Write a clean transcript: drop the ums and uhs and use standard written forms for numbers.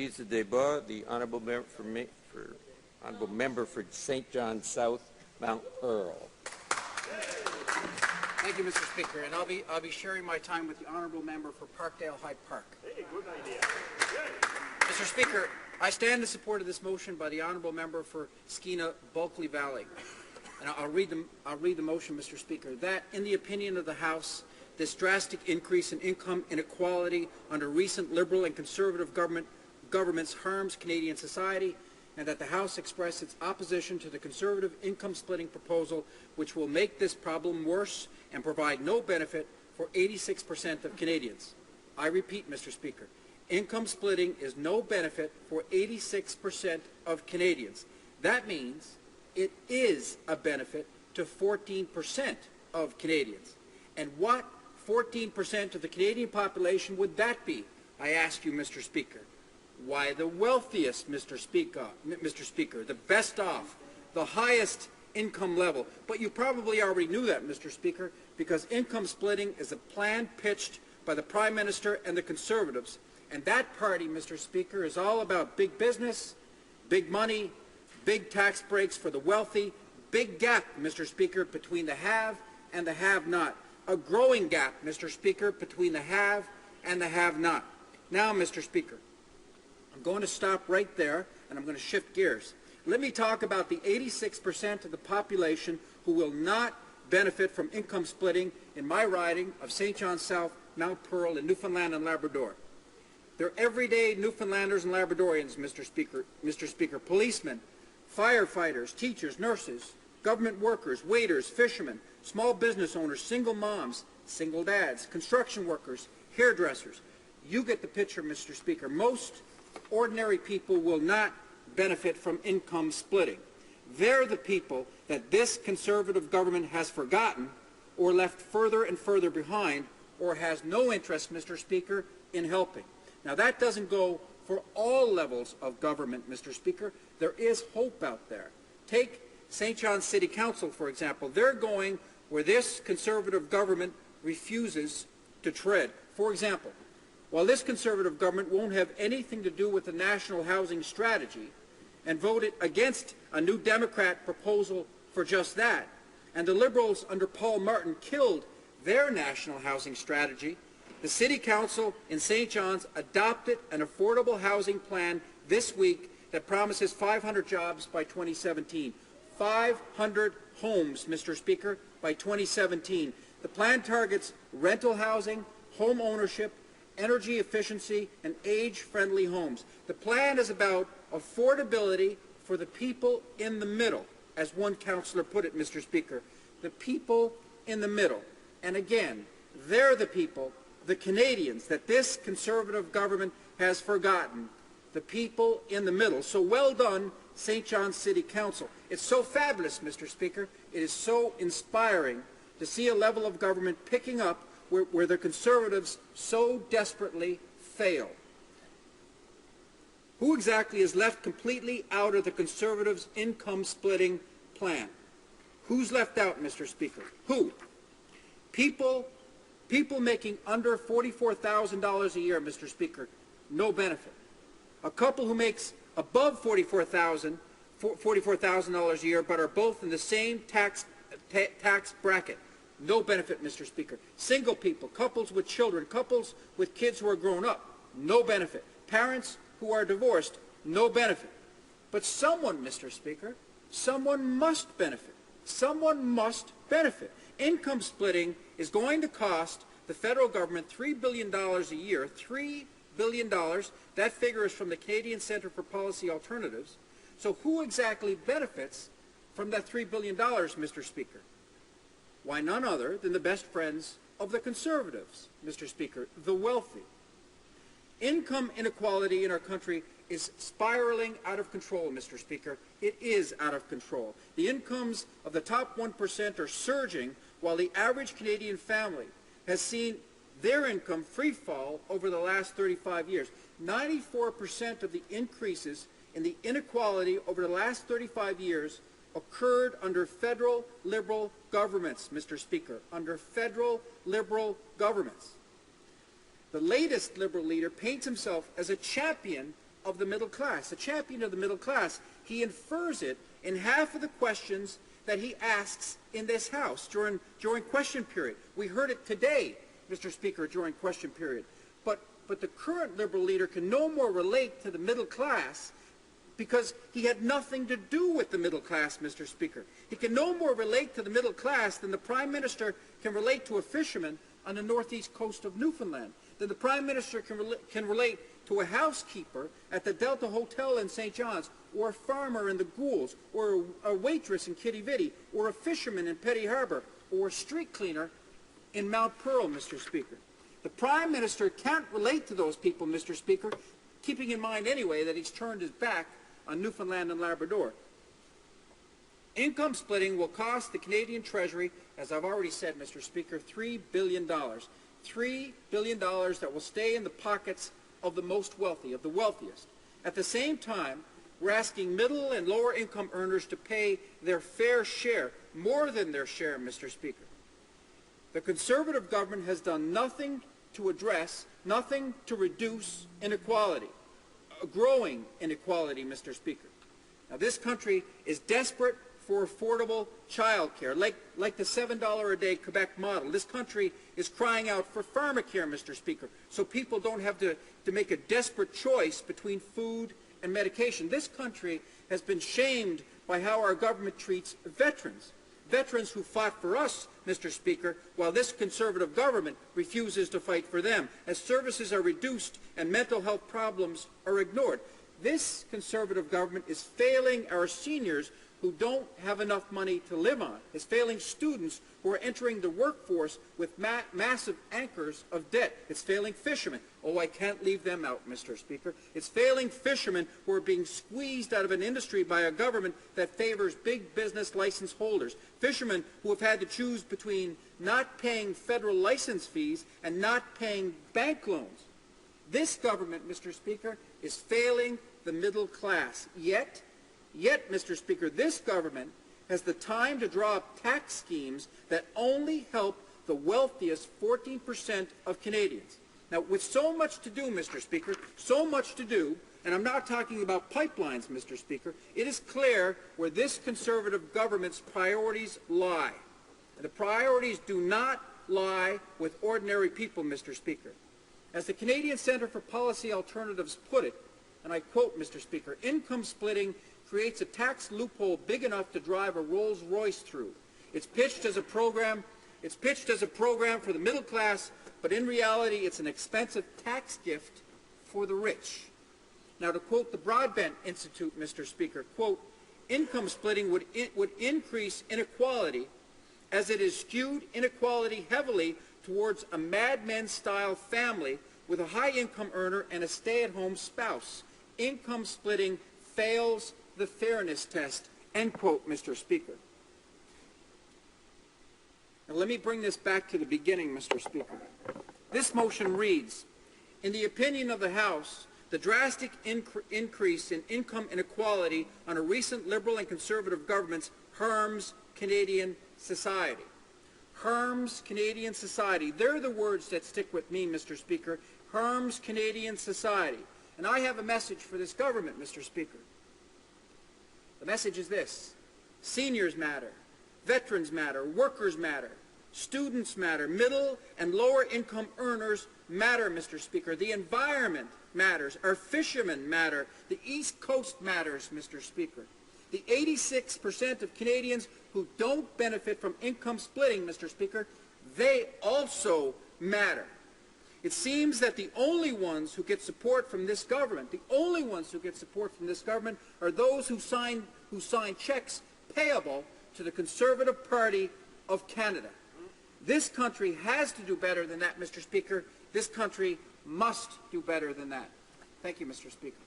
Mise the débat. The honourable member for St. John South, Mount Pearl. Thank you, Mr. Speaker, and I'll be sharing my time with the honourable member for Parkdale Hyde Park. Hey, good idea. Mr. Speaker, I stand in support of this motion by the honourable member for Skeena Bulkley Valley, and I'll read the motion, Mr. Speaker. That, in the opinion of the House, this drastic increase in income inequality under recent Liberal and Conservative governments harms Canadian society, and that the House express its opposition to the Conservative income-splitting proposal, which will make this problem worse and provide no benefit for 86% of Canadians. I repeat, Mr. Speaker, income splitting is no benefit for 86% of Canadians. That means it is a benefit to 14% of Canadians. And what 14% of the Canadian population would that be, I ask you, Mr. Speaker? Why, the wealthiest, Mr. Speaker, the best off, the highest income level. But you probably already knew that, Mr. Speaker, because income splitting is a plan pitched by the Prime Minister and the Conservatives. And that party, Mr. Speaker, is all about big business, big money, big tax breaks for the wealthy, big gap, Mr. Speaker, between the have and the have-not. A growing gap, Mr. Speaker, between the have and the have-not. Now, Mr. Speaker, I'm going to stop right there, and I'm going to shift gears. Let me talk about the 86% of the population who will not benefit from income splitting in my riding of St. John South, Mount Pearl, in Newfoundland and Labrador. They're everyday Newfoundlanders and Labradorians, Mr. Speaker, policemen, firefighters, teachers, nurses, government workers, waiters, fishermen, small business owners, single moms, single dads, construction workers, hairdressers. You get the picture, Mr. Speaker. Most ordinary people will not benefit from income splitting. They're the people that this Conservative government has forgotten or left further and further behind, or has no interest, Mr. Speaker, in helping. Now, that doesn't go for all levels of government, Mr. Speaker. There is hope out there. Take St. John's City Council, for example. They're going where this Conservative government refuses to tread. For example, while this Conservative government won't have anything to do with the National Housing Strategy and voted against a New Democrat proposal for just that, and the Liberals under Paul Martin killed their National Housing Strategy, the City Council in St. John's adopted an affordable housing plan this week that promises 500 jobs by 2017. 500 homes, Mr. Speaker, by 2017. The plan targets rental housing, home ownership, energy efficiency, and age-friendly homes. The plan is about affordability for the people in the middle, as one councillor put it, Mr. Speaker. The people in the middle. And again, they're the people, the Canadians, that this Conservative government has forgotten. The people in the middle. So well done, St. John's City Council. It's so fabulous, Mr. Speaker. It is so inspiring to see a level of government picking up where the Conservatives so desperately fail. Who exactly is left completely out of the Conservatives' income-splitting plan? Who's left out, Mr. Speaker? Who? People making under $44,000 a year, Mr. Speaker, no benefit. A couple who makes above $44,000 a year but are both in the same tax bracket, no benefit, Mr. Speaker. Single people, couples with children, couples with kids who are grown up, no benefit. Parents who are divorced, no benefit. But someone, Mr. Speaker, someone must benefit. Someone must benefit. Income splitting is going to cost the federal government $3 billion a year, $3 billion. That figure is from the Canadian Centre for Policy Alternatives. So who exactly benefits from that $3 billion, Mr. Speaker? Why, none other than the best friends of the Conservatives, Mr. Speaker, the wealthy. Income inequality in our country is spiraling out of control, Mr. Speaker. It is out of control. The incomes of the top 1% are surging, while the average Canadian family has seen their income free fall over the last 35 years. 94% of the increases in the inequality over the last 35 years occurred under federal Liberal governments, Mr. Speaker, under federal Liberal governments. The latest Liberal leader paints himself as a champion of the middle class, a champion of the middle class. He infers it in half of the questions that he asks in this House during question period. We heard it today, Mr. Speaker, during question period. But the current Liberal leader can no more relate to the middle class because he had nothing to do with the middle class, Mr. Speaker. He can no more relate to the middle class than the Prime Minister can relate to a fisherman on the northeast coast of Newfoundland, than the Prime Minister can relate to a housekeeper at the Delta Hotel in St. John's, or a farmer in the Goulds, or a waitress in Kitty Vitty, or a fisherman in Petty Harbour, or a street cleaner in Mount Pearl, Mr. Speaker. The Prime Minister can't relate to those people, Mr. Speaker, keeping in mind anyway that he's turned his back on Newfoundland and Labrador. Income splitting will cost the Canadian Treasury, as I've already said, Mr. Speaker, $3 billion. $3 billion that will stay in the pockets of the most wealthy, of the wealthiest. At the same time, we're asking middle and lower income earners to pay their fair share, more than their share, Mr. Speaker. The Conservative government has done nothing to address, nothing to reduce inequality, growing inequality, Mr. Speaker. Now, this country is desperate for affordable child care, like the $7 a day Quebec model. This country is crying out for pharmacare, Mr. Speaker, so people don't have to make a desperate choice between food and medication. This country has been shamed by how our government treats veterans. Veterans who fought for us, Mr. Speaker, while this Conservative government refuses to fight for them, as services are reduced and mental health problems are ignored. This Conservative government is failing our seniors who don't have enough money to live on. It's failing students who are entering the workforce with massive anchors of debt. It's failing fishermen. Oh, I can't leave them out, Mr. Speaker. It's failing fishermen who are being squeezed out of an industry by a government that favors big business license holders. Fishermen who have had to choose between not paying federal license fees and not paying bank loans. This government, Mr. Speaker, is failing the middle class. Yet, Mr. Speaker, this government has the time to draw up tax schemes that only help the wealthiest 14% of Canadians. Now, with so much to do, Mr. Speaker, so much to do, and I'm not talking about pipelines, Mr. Speaker, it is clear where this Conservative government's priorities lie. And the priorities do not lie with ordinary people, Mr. Speaker. As the Canadian Centre for Policy Alternatives put it, and I quote, Mr. Speaker, income splitting creates a tax loophole big enough to drive a Rolls-Royce through. It's pitched as a program for the middle class, but in reality it's an expensive tax gift for the rich. Now, to quote the Broadbent Institute, Mr. Speaker, quote, income splitting would increase inequality as it has skewed inequality heavily towards a Mad Men-style family with a high-income earner and a stay-at-home spouse. Income splitting fails the fairness test, end quote, Mr. Speaker. Now, let me bring this back to the beginning, Mr. Speaker. This motion reads, in the opinion of the House, the drastic increase in income inequality under recent Liberal and Conservative governments harms Canadian society. Harms Canadian society. They're the words that stick with me, Mr. Speaker. Harms Canadian society. And I have a message for this government, Mr. Speaker. The message is this: seniors matter, veterans matter, workers matter, students matter, middle and lower income earners matter, Mr. Speaker. The environment matters, our fishermen matter, the East Coast matters, Mr. Speaker. The 86% of Canadians who don't benefit from income splitting, Mr. Speaker, they also matter. It seems that the only ones who get support from this government, are those who sign checks payable to the Conservative Party of Canada. This country has to do better than that, Mr. Speaker. This country must do better than that. Thank you, Mr. Speaker.